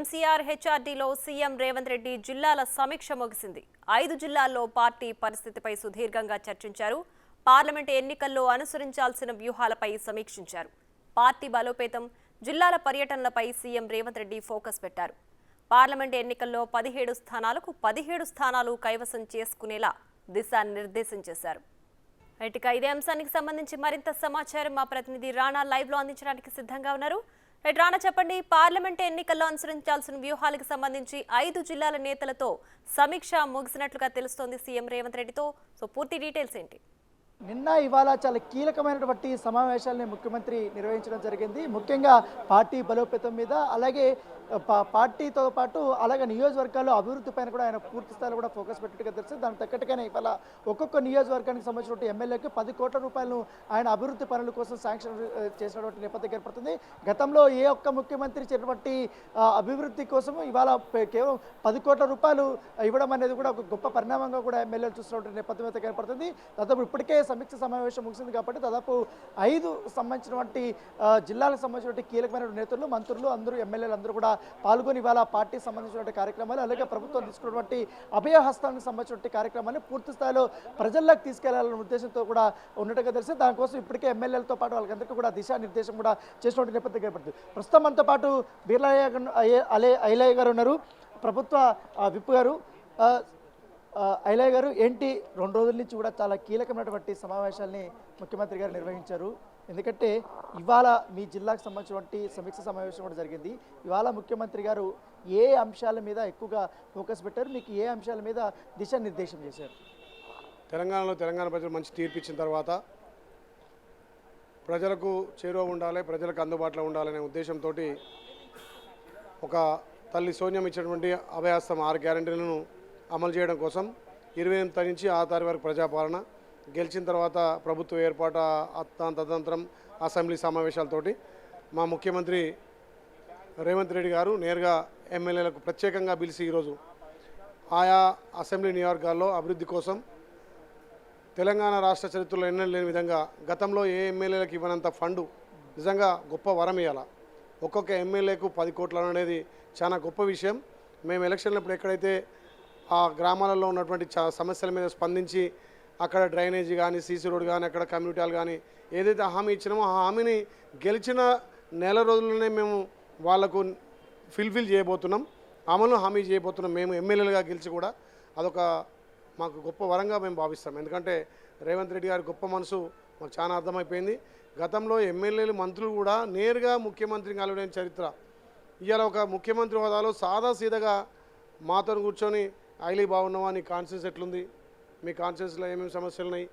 MCR హెచ్ఆర్డీలో CM Revanth Reddy జిల్లాల సమీక్ష ముగిసింది. 5 జిల్లాల్లో పార్టీ పరిస్థితిపై సుదీర్ఘంగా చర్చించారు. పార్లమెంట్ ఎన్నికల్లో అనుసరించాల్సిన వ్యూహాలపై సమీక్షించారు. పార్టీ బలోపేతం, జిల్లాల పర్యటనలపై సీఎం రేవంత్ రెడ్డి ఫోకస్ పెట్టారు. పార్లమెంట్ ఎన్నికల్లో 17 స్థానాలకు 17 స్థానాలు కైవసం చేసుకునేలా దిశానిర్దేశం చేశారు. ఇక ఇదే అంశానికి సంబంధించి మరింత సమాచారం మా ప్రతినిధి రాణా లైవ్ లో అందించడానికి సిద్ధంగా ఉన్నారు. రాణా, చెప్పండి, పార్లమెంట్ ఎన్నికల్లో అనుసరించాల్సిన వ్యూహాలకు సంబంధించి 5 జిల్లాల నేతలతో సమీక్ష ముగిసినట్లుగా తెలుస్తోంది సీఎం రేవంత్ రెడ్డితో. సో పూర్తి డీటెయిల్స్ ఏంటి? నిన్న ఇవాళ చాలా కీలకమైనటువంటి సమావేశాలని ముఖ్యమంత్రి నిర్వహించడం జరిగింది. ముఖ్యంగా పార్టీ బలోపేతం మీద, అలాగే పార్టీతో పాటు అలాగే నియోజకవర్గాల్లో అభివృద్ధి పైన కూడా ఆయన పూర్తి స్థాయిలో కూడా ఫోకస్ పెట్టినట్టుగా తెలుసు. దానికి తగ్గట్టుగానే ఇవాళ ఒక్కొక్క నియోజకవర్గానికి సంబంధించిన ఎమ్మెల్యేకి 10 కోట్ల రూపాయలను ఆయన అభివృద్ధి పనుల కోసం శాంక్షన్ చేసినటువంటి నేపథ్యం ఏర్పడుతుంది. గతంలో ఏ ఒక్క ముఖ్యమంత్రి చేసినటువంటి అభివృద్ధి కోసం ఇవాళ కేవలం 10 కోట్ల రూపాయలు ఇవ్వడం అనేది కూడా ఒక గొప్ప పరిణామంగా కూడా ఎమ్మెల్యేలు చూస్తున్నటువంటి నేపథ్యం అయితే ఏర్పడుతుంది. దాదాపు ఇప్పటికే సమీక్ష సమావేశం ముగిసింది కాబట్టి దాదాపు 5 సంబంధించినటువంటి జిల్లాలకు సంబంధించినటువంటి కీలకమైన నేతలు, మంత్రులు, అందరూ ఎమ్మెల్యేలు అందరూ కూడా పాల్గొని ఇవాళ పార్టీకి సంబంధించినటువంటి కార్యక్రమాలు, అలాగే ప్రభుత్వం తీసుకున్నటువంటి అభయహస్తానికి సంబంధించినటువంటి కార్యక్రమాన్ని పూర్తి స్థాయిలో ప్రజల్లోకి తీసుకెళ్లాలనే ఉద్దేశంతో కూడా ఉన్నట్టుగా తెలిసి దానికోసం ఇప్పటికే ఎమ్మెల్యేలతో పాటు వాళ్ళకందరికీ కూడా దిశానిర్దేశం కూడా చేసినటువంటి నేపథ్యం ఏర్పడుతుంది. ప్రస్తుతం మనతో పాటు ఐలయ్య గారు ఉన్నారు, ప్రభుత్వ విప్ గారు. ఐలయ్య గారు, ఏంటి 2 రోజుల నుంచి కూడా చాలా కీలకమైనటువంటి సమావేశాలని ముఖ్యమంత్రి గారు నిర్వహించారు. ఎందుకంటే ఇవాళ మీ జిల్లాకు సంబంధించినటువంటి సమీక్ష సమావేశం కూడా జరిగింది. ఇవాళ ముఖ్యమంత్రి గారు ఏ అంశాల మీద ఎక్కువగా ఫోకస్ పెట్టారు, మీకు ఏ అంశాల మీద దిశానిర్దేశం చేశారు? తెలంగాణ ప్రజలు మంచి తీర్పు ఇచ్చిన తర్వాత ప్రజలకు చేరువ ఉండాలి, ప్రజలకు అందుబాటులో ఉండాలనే ఉద్దేశంతో ఒక తల్లి సోనియం ఇచ్చినటువంటి అభయహస్తం 6 గ్యారెంటీలను అమలు చేయడం కోసం 28 తారీఖు నుంచి 6 తారీఖు వరకు ప్రజాపాలన, గెలిచిన తర్వాత ప్రభుత్వ ఏర్పాటు, తదనంతరం అసెంబ్లీ సమావేశాలతోటి మా ముఖ్యమంత్రి రేవంత్ రెడ్డి గారు నేరుగా ఎమ్మెల్యేలకు ప్రత్యేకంగా పిలిచి ఈరోజు ఆయా అసెంబ్లీ నియోజకవర్గాల్లో అభివృద్ధి కోసం తెలంగాణ రాష్ట్ర చరిత్రలో ఎన్నడూ లేని విధంగా గతంలో ఏ ఎమ్మెల్యేలకు ఇవ్వనంత ఫండు నిజంగా గొప్ప వరం ఇవ్వాల. ఒక్కొక్క ఎమ్మెల్యేకు 10 కోట్లు అనేది చాలా గొప్ప విషయం. మేము ఎలక్షన్లప్పుడు ఎక్కడైతే ఆ గ్రామాలలో ఉన్నటువంటి సమస్యల మీద స్పందించి అక్కడ డ్రైనేజీ కానీ, సీసీ రోడ్ కానీ, అక్కడ కమ్యూనిటీలు కానీ ఏదైతే హామీ ఇచ్చినామో ఆ హామీని గెలిచిన నెల రోజుల్లోనే మేము వాళ్లకు ఫిల్ఫిల్ చేయబోతున్నాం, అమలు హామీ చేయబోతున్నాం. మేము ఎమ్మెల్యేలుగా గెలిచి కూడా అదొక మాకు గొప్ప వరంగా మేము భావిస్తాం. ఎందుకంటే రేవంత్ రెడ్డి గారి గొప్ప మనసు మాకు చాలా అర్థమైపోయింది. గతంలో ఎమ్మెల్యేలు, మంత్రులు కూడా నేరుగా ముఖ్యమంత్రిని కలవలేని చరిత్ర. ఇవాళ ఒక ముఖ్యమంత్రి హోదాలో సాదాసీదగా మాతో కూర్చొని ఐలీ బాగున్నావా, నీ కాన్షియస్ ఎట్లుంది, మీ కాన్షియస్లో ఏమేమి సమస్యలు ఉన్నాయి,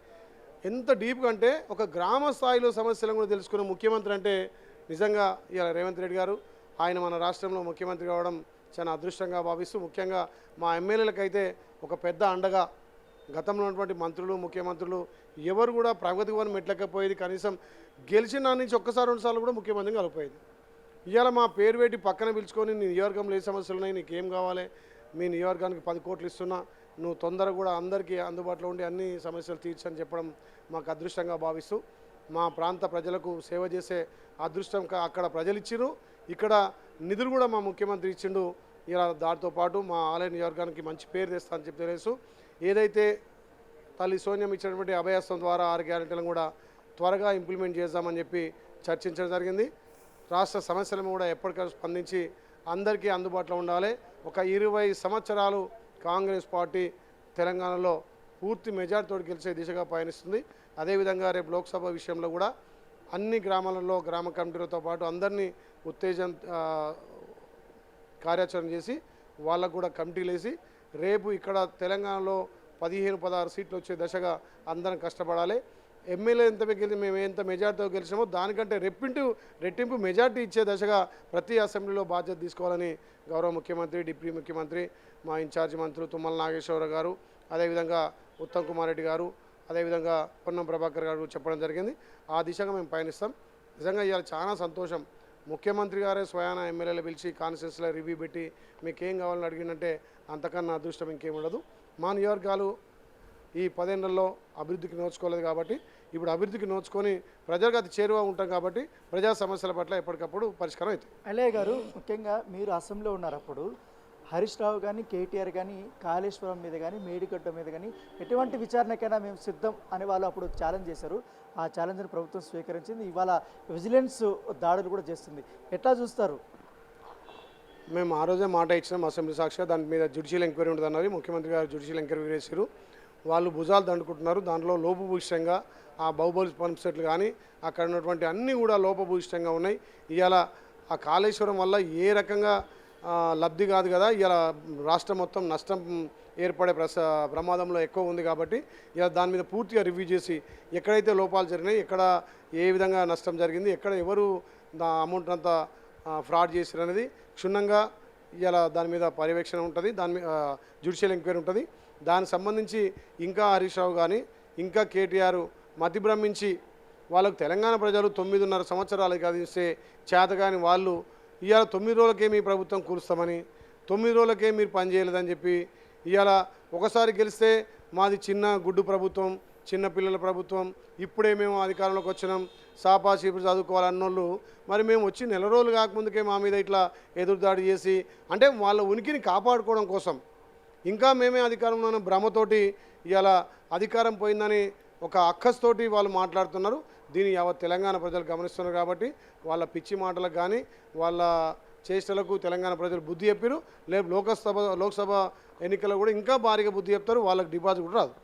ఎంత డీప్గా అంటే ఒక గ్రామ స్థాయిలో సమస్యలను కూడా తెలుసుకున్న ముఖ్యమంత్రి అంటే నిజంగా ఇవాళ రేవంత్ రెడ్డి గారు. ఆయన మన రాష్ట్రంలో ముఖ్యమంత్రి కావడం చాలా అదృష్టంగా భావిస్తూ, ముఖ్యంగా మా ఎమ్మెల్యేలకైతే ఒక పెద్ద అండగా, గతంలో ఉన్నటువంటి మంత్రులు, ముఖ్యమంత్రులు ఎవరు కూడా ప్రగతి భవన్ మెట్లకపోయేది, కనీసం గెలిచిన నుంచి ఒక్కసారి 2 సార్లు కూడా ముఖ్యమంత్రిని కలిపోయేది. ఇవాళ మా పేరు పెట్టి పక్కన పిలుచుకొని నీ నియోజకవర్గంలో ఏ సమస్యలు ఉన్నాయి, నీకేం కావాలి, మీ నియోజకవర్గానికి 10 కోట్లు ఇస్తున్నా, నువ్వు తొందరగా కూడా అందరికీ అందుబాటులో ఉండి అన్ని సమస్యలు తీర్చని చెప్పడం మాకు అదృష్టంగా భావిస్తూ, మా ప్రాంత ప్రజలకు సేవ చేసే అదృష్టం అక్కడ ప్రజలు ఇచ్చిరు, ఇక్కడ నిధులు కూడా మా ముఖ్యమంత్రి ఇచ్చిండు. ఇలా దాంతో పాటు మా ఆలయ నియోజకవర్గానికి మంచి పేరు తెస్తా అని చెప్పి తెలుసు. ఏదైతే తల్లి సోనియం ఇచ్చినటువంటి అభయహస్తం ద్వారా 6 గ్యారెంటీలను కూడా త్వరగా ఇంప్లిమెంట్ చేద్దామని చెప్పి చర్చించడం జరిగింది. రాష్ట్ర సమస్యలను కూడా ఎప్పటికప్పుడు స్పందించి అందరికీ అందుబాటులో ఉండాలి. ఒక 20 సంవత్సరాలు కాంగ్రెస్ పార్టీ తెలంగాణలో పూర్తి మెజార్టీతో గెలిచే దిశగా పయనిస్తుంది. అదేవిధంగా రేపు లోక్సభ విషయంలో కూడా అన్ని గ్రామాలలో గ్రామ కమిటీలతో పాటు అందరినీ ఉత్తేజం కార్యాచరణ చేసి వాళ్ళకు కూడా కమిటీలు వేసి రేపు ఇక్కడ తెలంగాణలో 15-16 సీట్లు వచ్చే దశగా అందరం కష్టపడాలి. ఎమ్మెల్యే మేము ఎంత మెజార్టీతో గెలిచామో దానికంటే రెట్టింపు మెజార్టీ ఇచ్చే దశగా ప్రతి అసెంబ్లీలో బాధ్యత తీసుకోవాలని గౌరవ ముఖ్యమంత్రి, డిప్యూటీ ముఖ్యమంత్రి, మా ఇన్ఛార్జి మంత్రులు తుమ్మల నాగేశ్వరరావు గారు, అదేవిధంగా ఉత్తమ్ కుమార్ రెడ్డి గారు, అదేవిధంగా పొన్నం ప్రభాకర్ గారు చెప్పడం జరిగింది. ఆ దిశగా మేము పయనిస్తాం. నిజంగా ఇవాళ చాలా సంతోషం. ముఖ్యమంత్రి గారే స్వయాన ఎమ్మెల్యేలు పిలిచి కాన్స్టిట్యూన్సీలో రివ్యూ పెట్టి మీకేం కావాలని అడిగినంటే అంతకన్నా అదృష్టం ఇంకేం ఉండదు. మా నియోజకవర్గాలు ఈ 10 ఏళ్లలో అభివృద్ధికి నోచుకోలేదు కాబట్టి ఇప్పుడు అభివృద్ధికి నోచుకొని ప్రజలకు అతి చేరువ ఉంటాం కాబట్టి ప్రజా సమస్యల పట్ల ఎప్పటికప్పుడు పరిష్కారం అవుతాయి. అలయ్య గారు, ముఖ్యంగా మీరు అసెంబ్లీలో ఉన్నారు, అప్పుడు హరీష్ రావు కానీ కేటీఆర్ కానీ కాళేశ్వరం మీద కానీ మేడిగడ్డ మీద కానీ ఎటువంటి విచారణకైనా మేము సిద్ధం అని వాళ్ళు అప్పుడు ఛాలెంజ్ చేశారు. ఆ ఛాలెంజ్ని ప్రభుత్వం స్వీకరించింది. ఇవాళ విజిలెన్స్ దాడులు కూడా చేస్తుంది. ఎట్లా చూస్తారు? మేము ఆ రోజే మాట ఇచ్చినాం అసెంబ్లీ సాక్షిగా, దాని మీద జ్యుడిషియల్ ఎంక్వైరీ ఉంటుంది అన్నది. ముఖ్యమంత్రి గారు జ్యుడిషియల్ ఎంక్వైరీ చేశారు. వాళ్ళు భుజాలు దండుకుంటున్నారు. దాంట్లో లోపభూయిష్టంగా ఆ బాహుబలి పంప్ సెట్లు కానీ అక్కడ ఉన్నటువంటి అన్నీ కూడా లోపభూయిష్టంగా ఉన్నాయి. ఇవాళ ఆ కాళేశ్వరం వల్ల ఏ రకంగా లబ్ధి కాదు కదా, ఇవాళ రాష్ట్రం మొత్తం నష్టం ఏర్పడే ప్రమాదంలో ఎక్కువ ఉంది. కాబట్టి ఇలా దాని మీద పూర్తిగా రివ్యూ చేసి ఎక్కడైతే లోపాలు జరిగినాయి, ఎక్కడ ఏ విధంగా నష్టం జరిగింది, ఎక్కడ ఎవరు అమౌంట్ అంతా ఫ్రాడ్ చేశారు అనేది క్షుణ్ణంగా ఇలా దాని మీద పర్యవేక్షణ ఉంటుంది. దాని మీద జ్యుడిషియల్ ఎంక్వైరీ ఉంటుంది. దానికి సంబంధించి ఇంకా హరీష్ రావు కానీ ఇంకా కేటీఆర్ మతి భ్రమించి వాళ్ళకు తెలంగాణ ప్రజలు 9.5 సంవత్సరాలకి అందిస్తే చేతగాని వాళ్ళు ఇవాళ 9 రోజులకే మీ ప్రభుత్వం కూలుస్తామని, 9 రోజులకే మీరు పనిచేయలేదని చెప్పి ఇవాళ ఒకసారి గెలిస్తే మాది చిన్న గుడ్డు ప్రభుత్వం, చిన్న పిల్లల ప్రభుత్వం, ఇప్పుడే మేము అధికారంలోకి వచ్చినాం, సాపా చీపురు చదువుకోవాలన్నోళ్ళు మరి మేము వచ్చి నెల రోజులు కాకముందుకే మా మీద ఇట్లా ఎదురుదాడి చేసి, అంటే వాళ్ళ ఉనికిని కాపాడుకోవడం కోసం ఇంకా మేమే అధికారంలో ఉన్న భ్రమతోటి ఇవాళ అధికారం పోయిందని ఒక అక్కస్తోటి వాళ్ళు మాట్లాడుతున్నారు. దీన్ని యావత్ తెలంగాణ ప్రజలు గమనిస్తున్నారు. కాబట్టి వాళ్ళ పిచ్చి మాటలకు కానీ వాళ్ళ చేష్టలకు తెలంగాణ ప్రజలు బుద్ధి చెప్పారు. లోక్సభ ఎన్నికల్లో కూడా ఇంకా భారీగా బుద్ధి చెప్తారు. వాళ్ళకి డిపాజిట్ కూడా రాదు.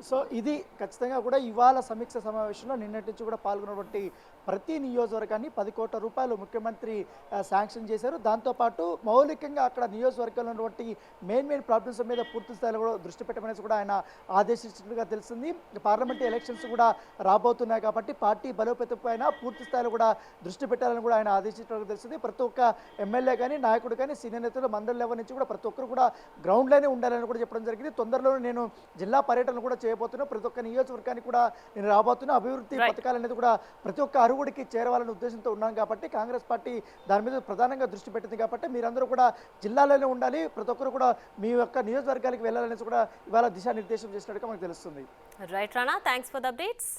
సో ఇది ఖచ్చితంగా కూడా ఇవాళ సమీక్ష సమావేశంలో నిన్నటి నుంచి కూడా పాల్గొన్నటువంటి ప్రతి నియోజకవర్గాన్ని 10 కోట్ల రూపాయలు ముఖ్యమంత్రి శాంక్షన్ చేశారు. దాంతోపాటు మౌలికంగా అక్కడ నియోజకవర్గంలో ఉన్నటువంటి మెయిన్ ప్రాబ్లమ్స్ మీద పూర్తి స్థాయిలో కూడా దృష్టి పెట్టమనేసి కూడా ఆయన ఆదేశించినట్టుగా తెలిసింది. పార్లమెంటరీ ఎలక్షన్స్ కూడా రాబోతున్నాయి కాబట్టి పార్టీ బలోపేతం పైన పూర్తి స్థాయిలో కూడా దృష్టి పెట్టాలని కూడా ఆయన ఆదేశించినట్టుగా తెలిసింది. ప్రతి ఒక్క ఎమ్మెల్యే కానీ నాయకుడు కానీ సీనియర్ నేతలు మండలి లెవెల్ నుంచి కూడా ప్రతి ఒక్కరు కూడా గ్రౌండ్లోనే ఉండాలని కూడా చెప్పడం జరిగింది. తొందరలోనే నేను జిల్లా పర్యటన కూడా చేయబోతున్నాను, ప్రతి ఒక్క నియోజకవర్గానికి కూడా నేను రాబోతున్నా, అభివృద్ధి పథకాలు అనేది కూడా ప్రతి ఒక్క అరుగుడికి చేరవాలనే ఉద్దేశంతో ఉన్నాం. కాబట్టి కాంగ్రెస్ పార్టీ దాని మీద ప్రధానంగా దృష్టి పెట్టింది. కాబట్టి మీరందరూ కూడా జిల్లాలోనే ఉండాలి, ప్రతి ఒక్కరు కూడా మీ యొక్క నియోజకవర్గాలకు వెళ్ళాలనేసి కూడా ఇవాళ దిశానిర్దేశం చేసినట్టుగా మనకు తెలుస్తుంది. Right Rana, thanks for the updates.